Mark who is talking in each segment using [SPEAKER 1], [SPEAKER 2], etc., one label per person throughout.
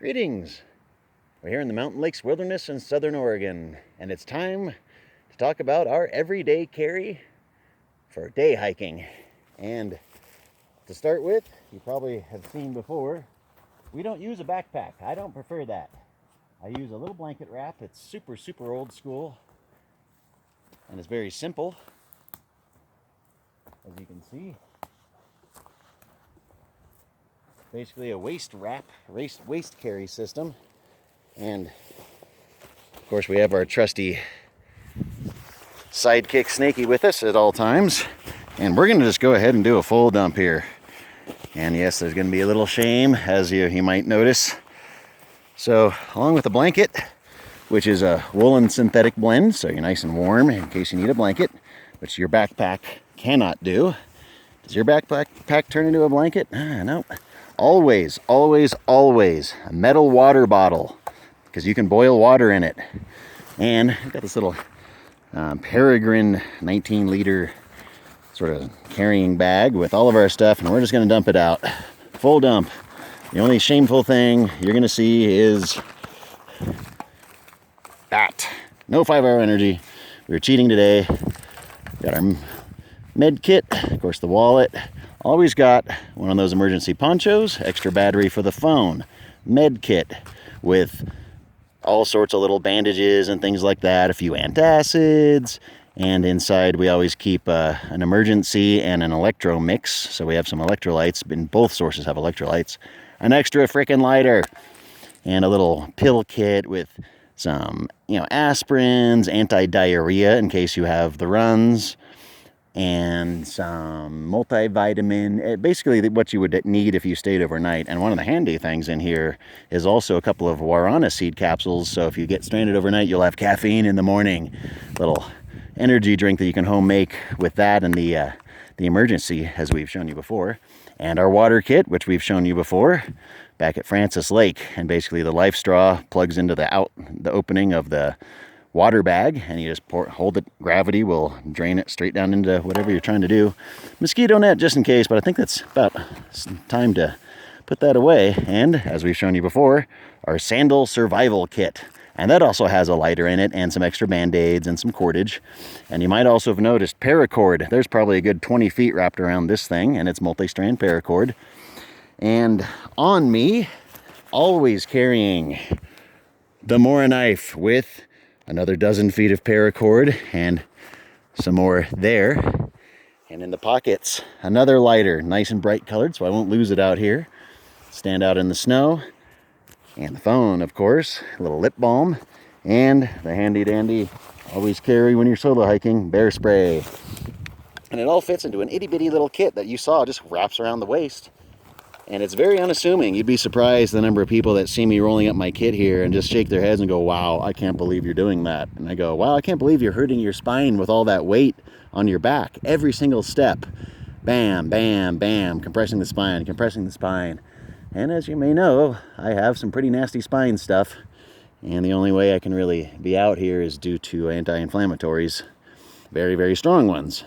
[SPEAKER 1] Greetings! We're here in the Mountain Lakes Wilderness in Southern Oregon, and it's time to talk about our everyday carry for day hiking. And to start with, you probably have seen before, we don't use a backpack. I don't prefer that. I use a little blanket wrap. It's super old school, and it's very simple, as you can see. Basically a waist carry system. And of course we have our trusty sidekick Snaky with us at all times. And we're gonna just go ahead and do a full dump here. And yes, there's gonna be a little shame, as you might notice. So along with the blanket, which is a woolen synthetic blend, so you're nice and warm in case you need a blanket, which your backpack cannot do. Does your backpack turn into a blanket? No. Always a metal water bottle, because you can boil water in it. And I've got this little Peregrine 19-liter sort of carrying bag with all of our stuff, and we're just going to dump it out. Full dump. The only shameful thing you're going to see is that. No 5-hour energy. We were cheating today. Got our med kit, of course the wallet. Always got one of those emergency ponchos, extra battery for the phone, med kit with all sorts of little bandages and things like that, a few antacids, and inside we always keep an emergency and an electro mix, so we have some electrolytes, and both sources have electrolytes, an extra frickin' lighter, and a little pill kit with some, aspirins, anti-diarrhea in case you have the runs, and some multivitamin, basically what you would need if you stayed overnight. And one of the handy things in here is also a couple of guarana seed capsules, so if you get stranded overnight, you'll have caffeine in the morning. Little energy drink that you can home make with that, and the emergency, as we've shown you before. And our water kit, which we've shown you before, back at Francis Lake. And basically the life straw plugs into the opening of the water bag, and you just hold it. Gravity will drain it straight down into whatever you're trying to do. Mosquito net just in case, but I think that's about time to put that away. And as we've shown you before, our sandal survival kit, and that also has a lighter in it and some extra band-aids and some cordage. And you might also have noticed paracord. There's probably a good 20 feet wrapped around this thing, and it's multi-strand paracord. And on me, always carrying the Mora knife with another dozen feet of paracord and some more there. And in the pockets, another lighter, nice and bright colored, so I won't lose it out here. Stand out in the snow. And the phone, of course, a little lip balm, and the handy dandy, always carry when you're solo hiking, bear spray. And it all fits into an itty bitty little kit that you saw just wraps around the waist. And it's very unassuming. You'd be surprised the number of people that see me rolling up my kit here and just shake their heads and go, wow, I can't believe you're doing that. And I go, wow, I can't believe you're hurting your spine with all that weight on your back. Every single step. Bam, bam, bam. Compressing the spine, compressing the spine. And as you may know, I have some pretty nasty spine stuff. And the only way I can really be out here is due to anti-inflammatories. Very strong ones.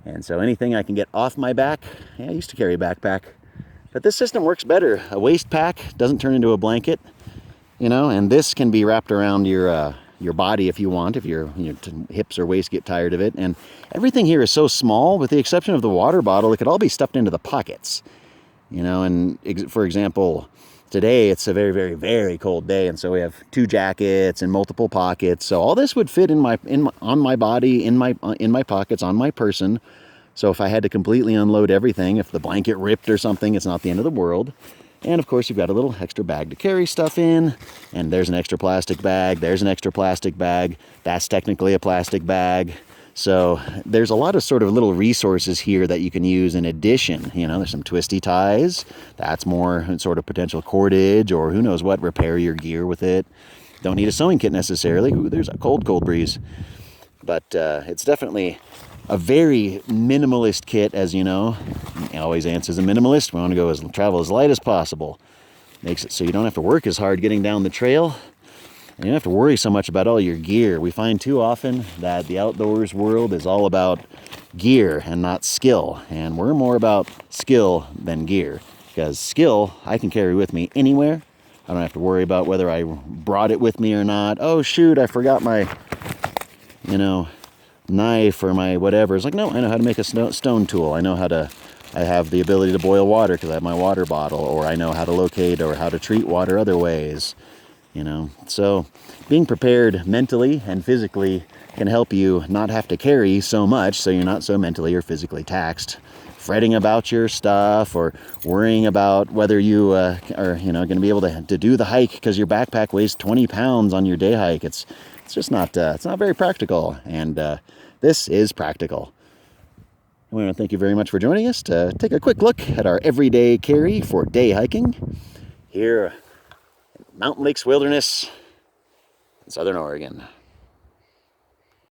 [SPEAKER 1] And so anything I can get off my back, I used to carry a backpack, but this system works better. A waist pack doesn't turn into a blanket, and this can be wrapped around your body if you want, if your hips or waist get tired of it. And everything here is so small, with the exception of the water bottle, it could all be stuffed into the pockets, and for example, today it's a very cold day, and so we have 2 jackets and multiple pockets. So all this would fit on my body, in my pockets, on my person. So if I had to completely unload everything, if the blanket ripped or something, it's not the end of the world. And of course, you've got a little extra bag to carry stuff in, and there's an extra plastic bag. There's an extra plastic bag. That's technically a plastic bag. So there's a lot of sort of little resources here that you can use in addition. There's some twisty ties. That's more sort of potential cordage, or who knows what, repair your gear with it. Don't need a sewing kit necessarily. Ooh, there's a cold breeze. But it's definitely a very minimalist kit, as you know. Always Ants is a minimalist. We want to travel as light as possible. Makes it so you don't have to work as hard getting down the trail. And you don't have to worry so much about all your gear. We find too often that the outdoors world is all about gear and not skill. And we're more about skill than gear. because skill I can carry with me anywhere. I don't have to worry about whether I brought it with me or not. Oh shoot, I forgot my, you know, knife or my whatever. It's like, no, I know how to make a stone tool. I know how to, I have the ability to boil water because I have my water bottle, or I know how to locate or how to treat water other ways, you know. So being prepared mentally and physically can help you not have to carry so much, so you're not so mentally or physically taxed, fretting about your stuff or worrying about whether you are, you know, going to be able to do the hike because your backpack weighs 20 pounds on your day hike. It's just not, it's not very practical, and this is practical. I want to thank you very much for joining us to take a quick look at our everyday carry for day hiking here in Mountain Lakes Wilderness in Southern Oregon.